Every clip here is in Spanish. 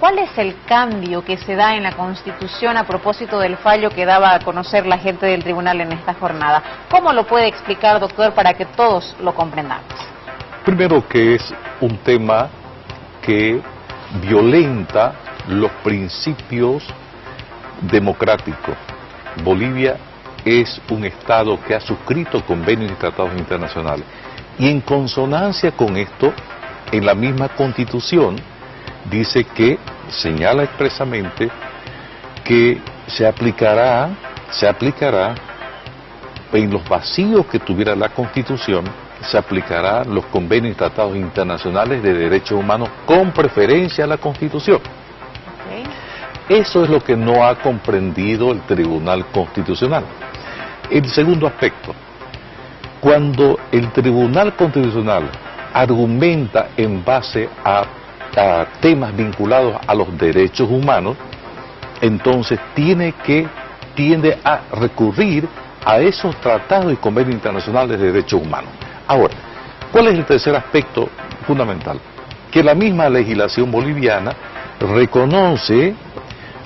¿Cuál es el cambio que se da en la Constitución a propósito del fallo que daba a conocer la gente del tribunal en esta jornada? ¿Cómo lo puede explicar, doctor, para que todos lo comprendamos? Primero, que es un tema que violenta los principios democráticos. Bolivia es un Estado que ha suscrito convenios y tratados internacionales. Y en consonancia con esto, en la misma Constitución, dice que, señala expresamente, que se aplicará en los vacíos que tuviera la Constitución, se aplicará los convenios y tratados internacionales de derechos humanos con preferencia a la Constitución. Eso es lo que no ha comprendido el Tribunal Constitucional. El segundo aspecto, cuando el Tribunal Constitucional argumenta en base a temas vinculados a los derechos humanos, entonces tiende a recurrir a esos tratados y convenios internacionales de derechos humanos. Ahora, ¿cuál es el tercer aspecto fundamental? Que la misma legislación boliviana reconoce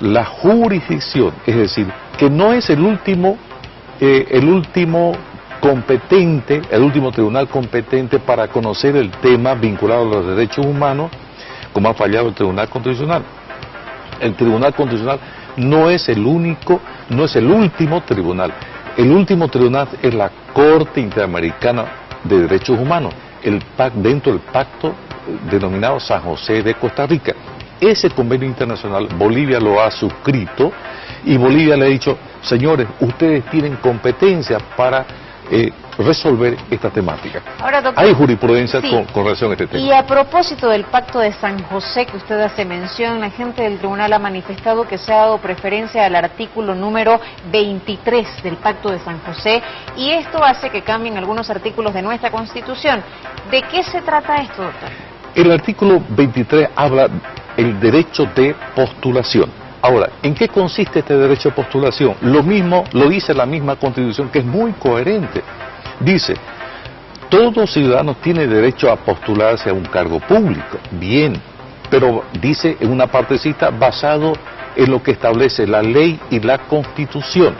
la jurisdicción, es decir, que no es el último tribunal competente para conocer el tema vinculado a los derechos humanos, como ha fallado el Tribunal Constitucional. El Tribunal Constitucional no es el último tribunal. El último tribunal es la Corte Interamericana de Derechos Humanos, dentro del pacto denominado San José de Costa Rica. Ese convenio internacional Bolivia lo ha suscrito y Bolivia le ha dicho, señores, ustedes tienen competencia para resolver esta temática. Ahora, doctor, hay jurisprudencia sí, con relación a este tema. Y a propósito del pacto de San José que usted hace mención, la gente del tribunal ha manifestado que se ha dado preferencia al artículo número 23 del pacto de San José, y esto hace que cambien algunos artículos de nuestra Constitución. ¿De qué se trata esto, doctor? El artículo 23 habla del derecho de postulación. Ahora, ¿en qué consiste este derecho de postulación? Lo mismo lo dice la misma Constitución, que es muy coherente. Dice, todo ciudadano tiene derecho a postularse a un cargo público. Bien, pero dice en una partecita, basado en lo que establece la ley y la Constitución.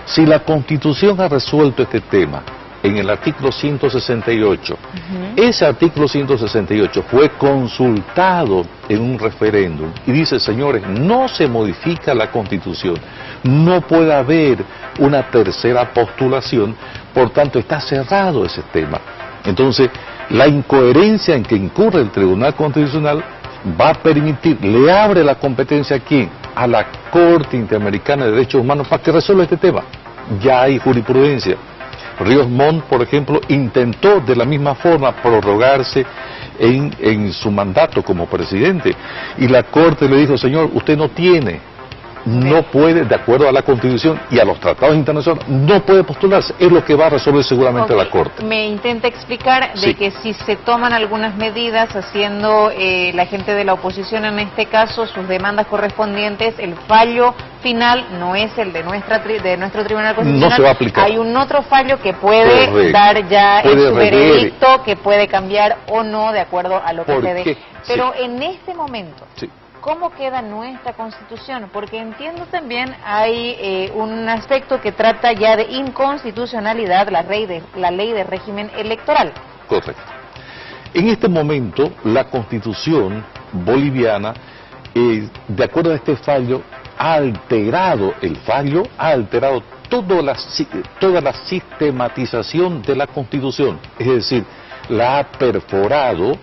Si la Constitución ha resuelto este tema en el artículo 168, ese artículo 168 fue consultado en un referéndum y dice, señores, no se modifica la Constitución, no puede haber una tercera postulación, por tanto está cerrado ese tema. Entonces, la incoherencia en que incurre el Tribunal Constitucional va a permitir, le abre la competencia ¿a quién? A la Corte Interamericana de Derechos Humanos para que resuelva este tema. Ya hay jurisprudencia. Ríos Montt, por ejemplo, intentó de la misma forma prorrogarse en su mandato como presidente. Y la Corte le dijo, señor, usted no puede, de acuerdo a la Constitución y a los tratados internacionales, no puede postularse. Es lo que va a resolver seguramente la Corte. Me intenta explicar de que si se toman algunas medidas haciendo la gente de la oposición, en este caso, sus demandas correspondientes, el fallo final no es el de nuestro Tribunal Constitucional. No se va a aplicar. Hay un otro fallo que puede dar ya su veredicto, que puede cambiar o no de acuerdo a lo que se dé. Pero en este momento, ¿cómo queda nuestra Constitución? Porque entiendo también hay un aspecto que trata ya de inconstitucionalidad, la ley de régimen electoral. Correcto. En este momento, la Constitución boliviana, de acuerdo a este fallo, ha alterado toda la sistematización de la Constitución. Es decir, la ha perforado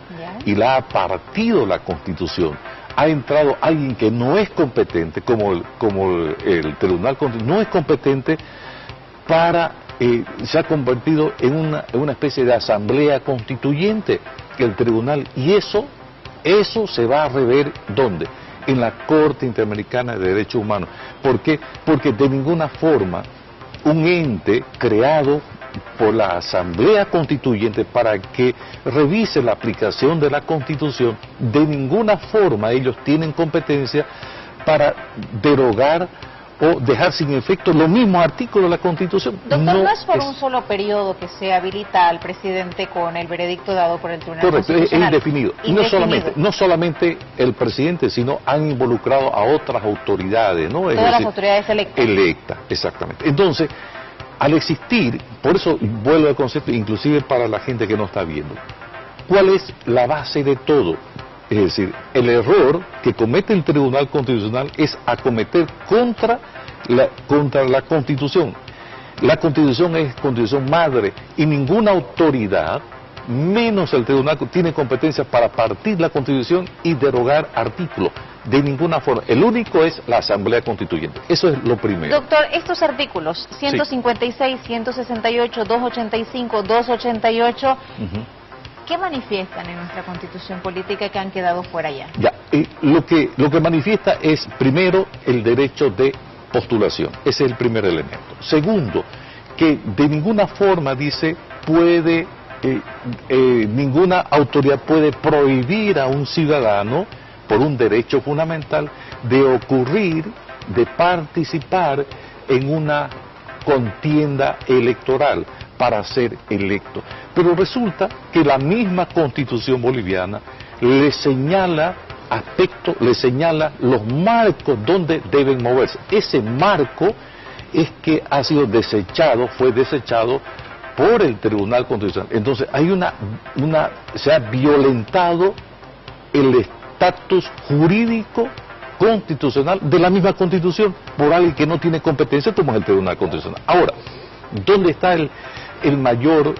y la ha partido la Constitución. Ha entrado alguien que no es competente, como el Tribunal Constitucional, no es competente se ha convertido en una especie de asamblea constituyente, el tribunal, y eso se va a rever, ¿dónde? En la Corte Interamericana de Derechos Humanos. ¿Por qué? Porque de ninguna forma un ente creado por la Asamblea Constituyente para que revise la aplicación de la Constitución, de ninguna forma ellos tienen competencia para derogar o dejar sin efecto los mismos artículos de la Constitución. Doctor, no es por un solo periodo que se habilita al presidente con el veredicto dado por el Tribunal Constitucional. Correcto, es indefinido. No solamente el presidente, sino han involucrado a otras autoridades, ¿no? Todas las autoridades electas. Electas, exactamente. Entonces, al existir, por eso vuelvo al concepto, inclusive para la gente que no está viendo, ¿cuál es la base de todo? Es decir, el error que comete el Tribunal Constitucional es acometer contra la Constitución. La Constitución es Constitución madre y ninguna autoridad, menos el Tribunal, tiene competencia para partir la Constitución y derogar artículos. De ninguna forma. El único es la Asamblea Constituyente. Eso es lo primero. Doctor, estos artículos 156, 168, 285, 288... ¿Qué manifiestan en nuestra Constitución política que han quedado fuera ya? Lo que manifiesta es, primero, el derecho de postulación. Ese es el primer elemento. Segundo, que de ninguna forma, dice, ninguna autoridad puede prohibir a un ciudadano, por un derecho fundamental, de participar en una contienda electoral para ser electo. Pero resulta que la misma Constitución boliviana le señala aspectos, le señala los marcos donde deben moverse. Ese marco es que ha sido fue desechado por el Tribunal Constitucional. Entonces se ha violentado el estatus jurídico constitucional de la misma Constitución por alguien que no tiene competencia como es el Tribunal Constitucional. Ahora, ¿dónde está el mayor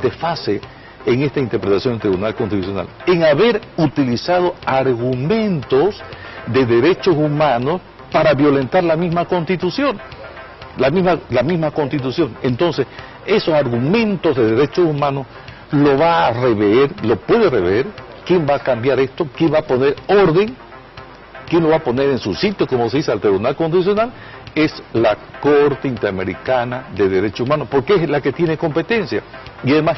desfase en esta interpretación del Tribunal Constitucional? En haber utilizado argumentos de derechos humanos para violentar la misma Constitución. La misma Constitución. Entonces, esos argumentos de derechos humanos lo puede rever. ¿Quién va a cambiar esto? ¿Quién va a poner orden? ¿Quién lo va a poner en su sitio, como se dice, al Tribunal Constitucional? Es la Corte Interamericana de Derechos Humanos, porque es la que tiene competencia. Y además,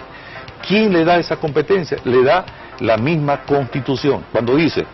¿quién le da esa competencia? Le da la misma Constitución, cuando dice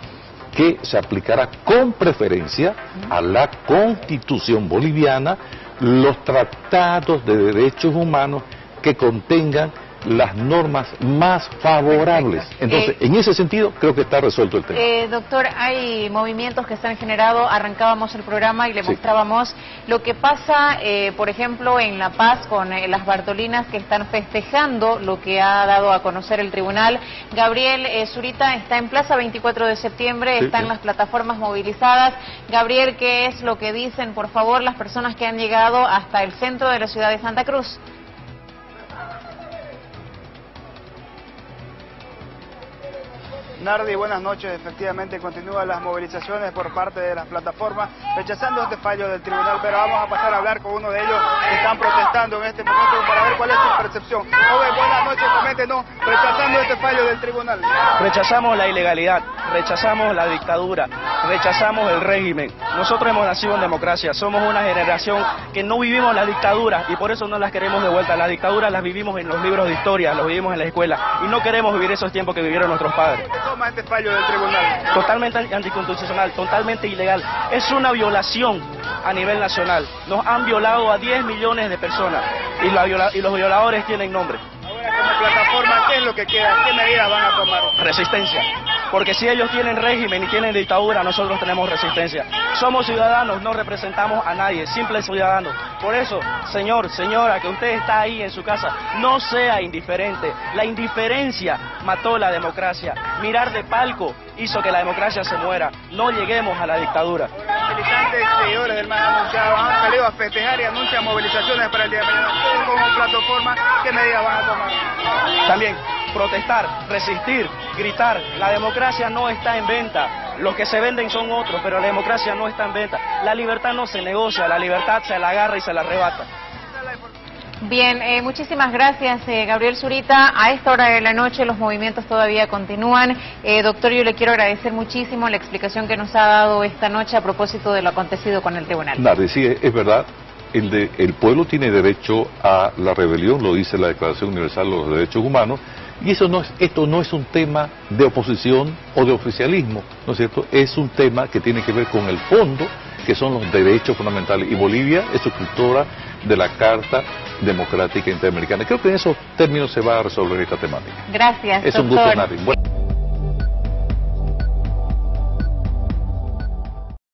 que se aplicará con preferencia a la Constitución boliviana los tratados de derechos humanos que contengan las normas más favorables. Entonces, en ese sentido, creo que está resuelto el tema. Doctor, hay movimientos que se han generado. Arrancábamos el programa y le mostrábamos lo que pasa, por ejemplo, en La Paz con las Bartolinas, que están festejando lo que ha dado a conocer el tribunal. Gabriel Zurita está en Plaza 24 de septiembre, están las plataformas movilizadas. Gabriel, ¿qué es lo que dicen, por favor, las personas que han llegado hasta el centro de la ciudad de Santa Cruz? Nardi, buenas noches. Efectivamente continúan las movilizaciones por parte de las plataformas rechazando este fallo del tribunal, pero vamos a pasar a hablar con uno de ellos que están protestando en este momento para ver cuál es su percepción. Joven, buenas noches, coméntenos, rechazando este fallo del tribunal. Rechazamos la ilegalidad, rechazamos la dictadura, rechazamos el régimen. Nosotros hemos nacido en democracia, somos una generación que no vivimos la dictadura y por eso no las queremos de vuelta. Las dictaduras las vivimos en los libros de historia, las vivimos en la escuela y no queremos vivir esos tiempos que vivieron nuestros padres. ¿Cómo este fallo del tribunal? Totalmente anticonstitucional, totalmente ilegal. Es una violación a nivel nacional. Nos han violado a 10 millones de personas y los violadores tienen nombre. Ahora, como plataforma, ¿qué es lo que queda? ¿Qué medidas van a tomar? Resistencia. Porque si ellos tienen régimen y tienen dictadura, nosotros tenemos resistencia. Somos ciudadanos, no representamos a nadie, simples ciudadanos. Por eso, señor, señora, que usted está ahí en su casa, no sea indiferente. La indiferencia mató la democracia. Mirar de palco hizo que la democracia se muera. No lleguemos a la dictadura. Militantes, seguidores del MAS han salido a festejar y anuncian movilizaciones para el día de mañana. Ustedes como plataforma, ¿qué medidas van a tomar? También protestar, resistir, gritar. La democracia no está en venta. Los que se venden son otros, pero la democracia no está en venta. La libertad no se negocia, la libertad se la agarra y se la arrebata. Bien, muchísimas gracias, Gabriel Zurita. A esta hora de la noche los movimientos todavía continúan. Doctor, yo le quiero agradecer muchísimo la explicación que nos ha dado esta noche a propósito de lo acontecido con el tribunal. Nardi, sí, es verdad. El pueblo tiene derecho a la rebelión, lo dice la Declaración Universal de los Derechos Humanos, Y esto no es un tema de oposición o de oficialismo, ¿no es cierto? Es un tema que tiene que ver con el fondo, que son los derechos fundamentales. Y Bolivia es suscriptora de la Carta Democrática Interamericana. Creo que en esos términos se va a resolver esta temática. Gracias, es un gusto, Nari.